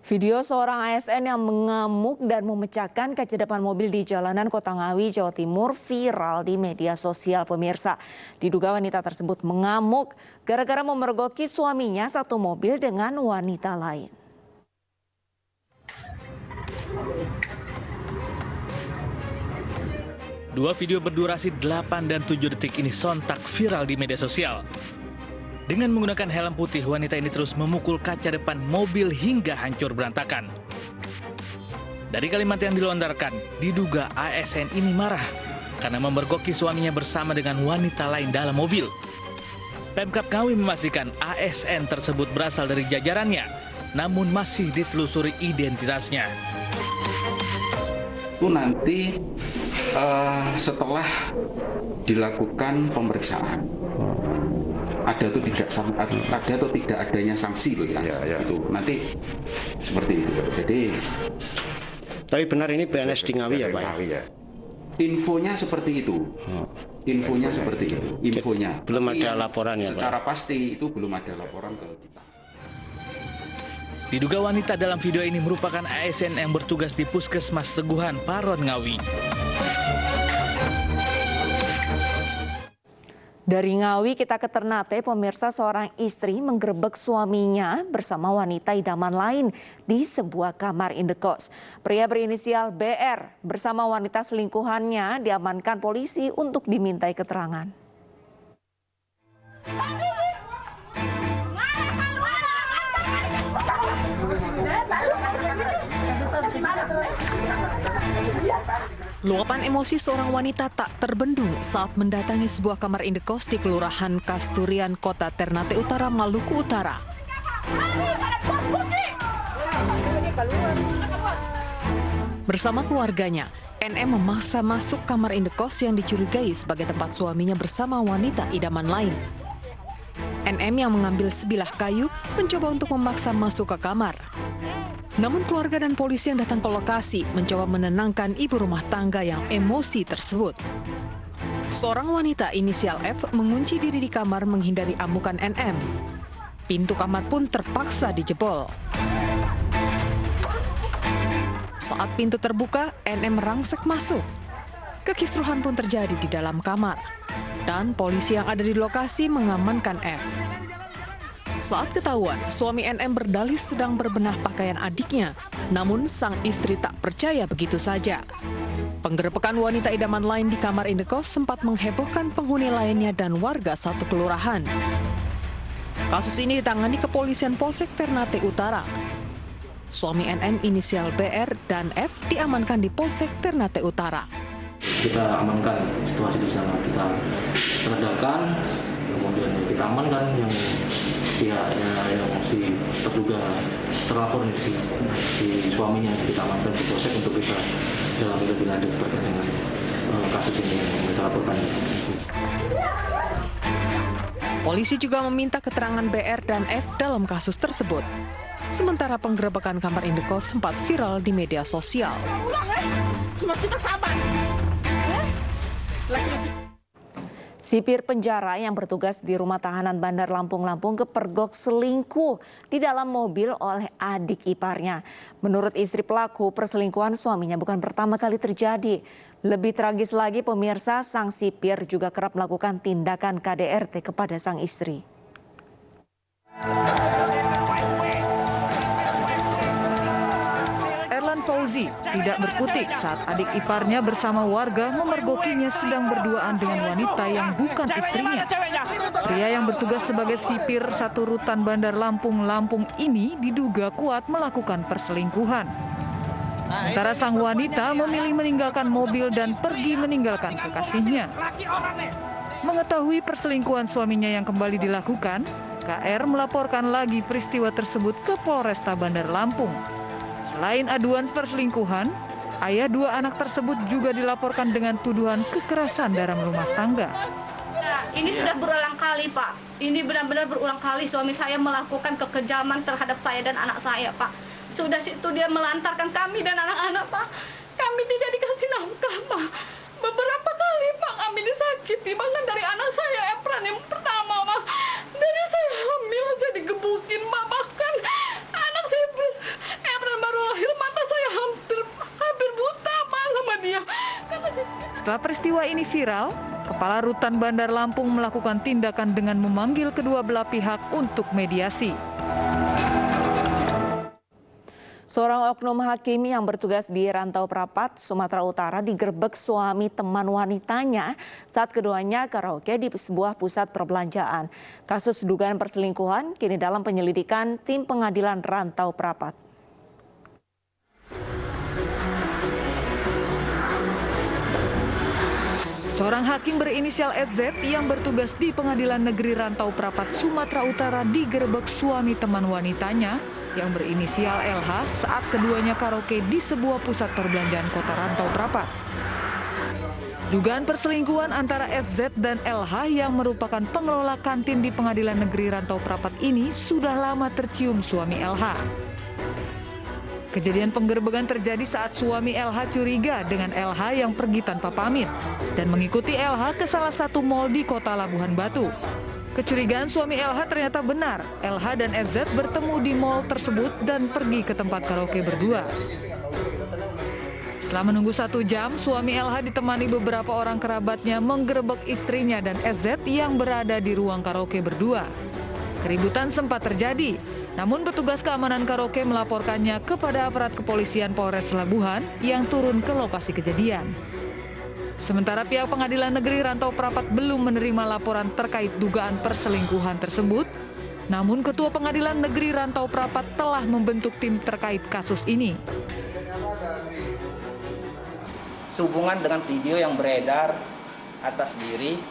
Video seorang ASN yang mengamuk dan memecahkan kaca depan mobil di jalanan Kota Ngawi, Jawa Timur viral di media sosial pemirsa. Diduga wanita tersebut mengamuk gara-gara memergoki suaminya satu mobil dengan wanita lain. Dua video berdurasi 8 dan 7 detik ini sontak viral di media sosial. Dengan menggunakan helm putih, wanita ini terus memukul kaca depan mobil hingga hancur berantakan. Dari kalimat yang dilontarkan, diduga ASN ini marah karena memergoki suaminya bersama dengan wanita lain dalam mobil. Pemkab Ngawi memastikan ASN tersebut berasal dari jajarannya, namun masih ditelusuri identitasnya. Itu nanti setelah dilakukan pemeriksaan. Ada atau tidak adanya sanksi loh ya. Itu nanti seperti itu. Jadi tapi benar ini PNS di Ngawi ya Pak? Ya. Infonya seperti itu. Infonya seperti itu. Infonya. Belum tapi ada laporan ya Pak? Secara pasti itu belum ada laporan ke kita. Diduga wanita dalam video ini merupakan ASN yang bertugas di Puskesmas Teguhan, Paron, Ngawi. Dari Ngawi kita ke Ternate, pemirsa, seorang istri menggerebek suaminya bersama wanita idaman lain di sebuah kamar indekos. Pria berinisial BR bersama wanita selingkuhannya diamankan polisi untuk dimintai keterangan. Luapan emosi seorang wanita tak terbendung saat mendatangi sebuah kamar indekos di Kelurahan Kasturian, Kota Ternate Utara, Maluku Utara. Bersama keluarganya, NM memaksa masuk kamar indekos yang dicurigai sebagai tempat suaminya bersama wanita idaman lain. NM yang mengambil sebilah kayu mencoba untuk memaksa masuk ke kamar. Namun keluarga dan polisi yang datang ke lokasi mencoba menenangkan ibu rumah tangga yang emosi tersebut. Seorang wanita inisial F mengunci diri di kamar menghindari amukan NM. Pintu kamar pun terpaksa dijebol. Saat pintu terbuka, NM merangsek masuk. Kekisruhan pun terjadi di dalam kamar. Dan polisi yang ada di lokasi mengamankan F. Saat ketahuan, suami NM berdalih sedang berbenah pakaian adiknya. Namun sang istri tak percaya begitu saja. Penggerebekan wanita idaman lain di kamar indekos sempat menghebohkan penghuni lainnya dan warga satu kelurahan. Kasus ini ditangani kepolisian Polsek Ternate Utara. Suami NM inisial BR dan F diamankan di Polsek Ternate Utara. Kita amankan situasi di sana, kita redakan, kemudian kita amankan yang pihaknya yang si terduga terlapor si suaminya, kita amankan di polsek untuk kita dalam lebih lanjut terkait dengan kasus ini yang kita laporkan. Polisi juga meminta keterangan BR dan F dalam kasus tersebut. Sementara penggerebekan kamar indekos sempat viral di media sosial. Cuma kita sabar. Sipir penjara yang bertugas di rumah tahanan Bandar Lampung kepergok selingkuh di dalam mobil oleh adik iparnya. Menurut istri pelaku, perselingkuhan suaminya bukan pertama kali terjadi. Lebih tragis lagi pemirsa, sang sipir juga kerap melakukan tindakan KDRT kepada sang istri. Fauzi tidak berkutik saat adik iparnya bersama warga memergokinya sedang berduaan dengan wanita yang bukan istrinya. Pria yang bertugas sebagai sipir satu rutan Bandar Lampung ini diduga kuat melakukan perselingkuhan. Sementara sang wanita memilih meninggalkan mobil dan pergi meninggalkan kekasihnya. Mengetahui perselingkuhan suaminya yang kembali dilakukan, KR melaporkan lagi peristiwa tersebut ke Polresta Bandar Lampung. Selain aduan perselingkuhan, ayah dua anak tersebut juga dilaporkan dengan tuduhan kekerasan dalam rumah tangga. Nah, ini sudah berulang kali, Pak. Ini benar-benar berulang kali suami saya melakukan kekejaman terhadap saya dan anak saya, Pak. Sudah situ dia melantarkan kami dan anak-anak, Pak. Kami tidak dikasih nafkah, Pak. Beberapa kali, Pak, kami disakiti. Bahkan dari anak saya, Efran yang pertama, Pak. Dari saya hamil, saya digebukin, Pak. Bahkan anak saya Setelah peristiwa ini viral, Kepala Rutan Bandar Lampung melakukan tindakan dengan memanggil kedua belah pihak untuk mediasi. Seorang oknum hakim yang bertugas di Rantau Prapat, Sumatera Utara digerebek suami teman wanitanya saat keduanya karaoke di sebuah pusat perbelanjaan. Kasus dugaan perselingkuhan kini dalam penyelidikan tim pengadilan Rantau Prapat. Seorang hakim berinisial SZ yang bertugas di Pengadilan Negeri Rantau Prapat, Sumatera Utara digerebek suami teman wanitanya yang berinisial LH saat keduanya karaoke di sebuah pusat perbelanjaan kota Rantau Prapat. Dugaan perselingkuhan antara SZ dan LH yang merupakan pengelola kantin di Pengadilan Negeri Rantau Prapat ini sudah lama tercium suami LH. Kejadian penggerebekan terjadi saat suami LH curiga dengan LH yang pergi tanpa pamit dan mengikuti LH ke salah satu mal di kota Labuhan Batu. Kecurigaan suami LH ternyata benar. LH dan SZ bertemu di mal tersebut dan pergi ke tempat karaoke berdua. Setelah menunggu 1 jam, suami LH ditemani beberapa orang kerabatnya menggerebek istrinya dan SZ yang berada di ruang karaoke berdua. Keributan sempat terjadi, namun petugas keamanan karaoke melaporkannya kepada aparat kepolisian Polres Labuhan yang turun ke lokasi kejadian. Sementara pihak Pengadilan Negeri Rantau Prapat belum menerima laporan terkait dugaan perselingkuhan tersebut, namun Ketua Pengadilan Negeri Rantau Prapat telah membentuk tim terkait kasus ini. Sehubungan dengan video yang beredar atas diri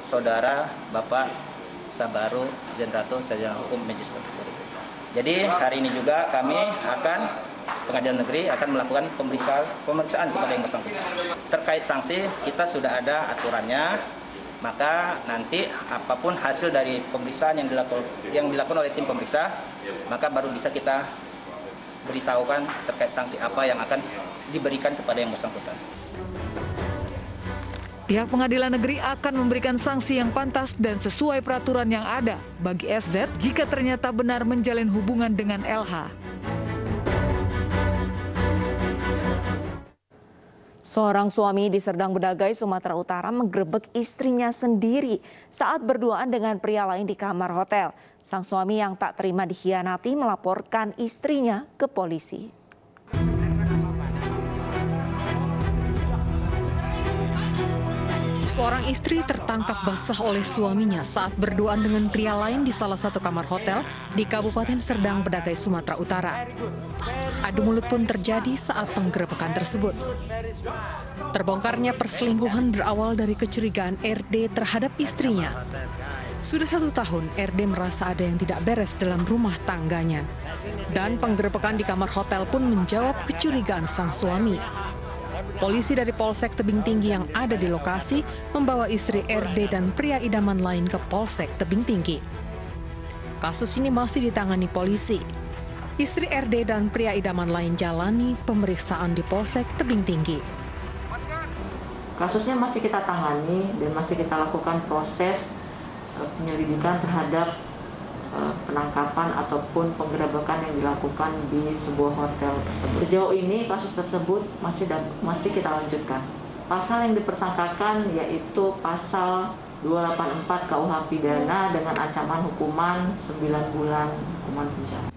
Saudara Bapak Sabaru Jenrato Sarjana Hukum Magister. Jadi hari ini juga kami akan Pengadilan Negeri akan melakukan pemeriksaan kepada yang bersangkutan. Terkait sanksi kita sudah ada aturannya, maka nanti apapun hasil dari pemeriksaan yang dilakukan oleh tim pemeriksa, maka baru bisa kita beritahukan terkait sanksi apa yang akan diberikan kepada yang bersangkutan. Pihak Pengadilan Negeri akan memberikan sanksi yang pantas dan sesuai peraturan yang ada bagi SZ jika ternyata benar menjalin hubungan dengan LH. Seorang suami di Serdang Bedagai, Sumatera Utara menggerebek istrinya sendiri saat berduaan dengan pria lain di kamar hotel. Sang suami yang tak terima dikhianati melaporkan istrinya ke polisi. Seorang istri tertangkap basah oleh suaminya saat berduaan dengan pria lain di salah satu kamar hotel di Kabupaten Serdang Bedagai, Sumatera Utara. Adu mulut pun terjadi saat penggerebekan tersebut. Terbongkarnya perselingkuhan berawal dari kecurigaan RD terhadap istrinya. Sudah 1 tahun RD merasa ada yang tidak beres dalam rumah tangganya. Dan penggerebekan di kamar hotel pun menjawab kecurigaan sang suami. Polisi dari Polsek Tebing Tinggi yang ada di lokasi membawa istri RD dan pria idaman lain ke Polsek Tebing Tinggi. Kasus ini masih ditangani polisi. Istri RD dan pria idaman lain jalani pemeriksaan di Polsek Tebing Tinggi. Kasusnya masih kita tangani dan masih kita lakukan proses penyelidikan terhadap penangkapan ataupun penggerebekan yang dilakukan di sebuah hotel tersebut. Sejauh ini kasus tersebut masih kita lanjutkan. Pasal yang dipersangkakan yaitu pasal 284 KUH pidana dengan ancaman hukuman 9 bulan hukuman penjara.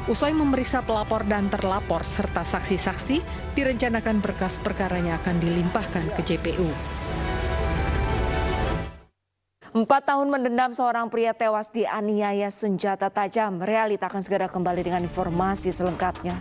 Usai memeriksa pelapor dan terlapor serta saksi-saksi, direncanakan berkas perkaranya akan dilimpahkan ke JPU. 4 tahun mendendam seorang pria tewas dianiaya senjata tajam. Realita akan segera kembali dengan informasi selengkapnya.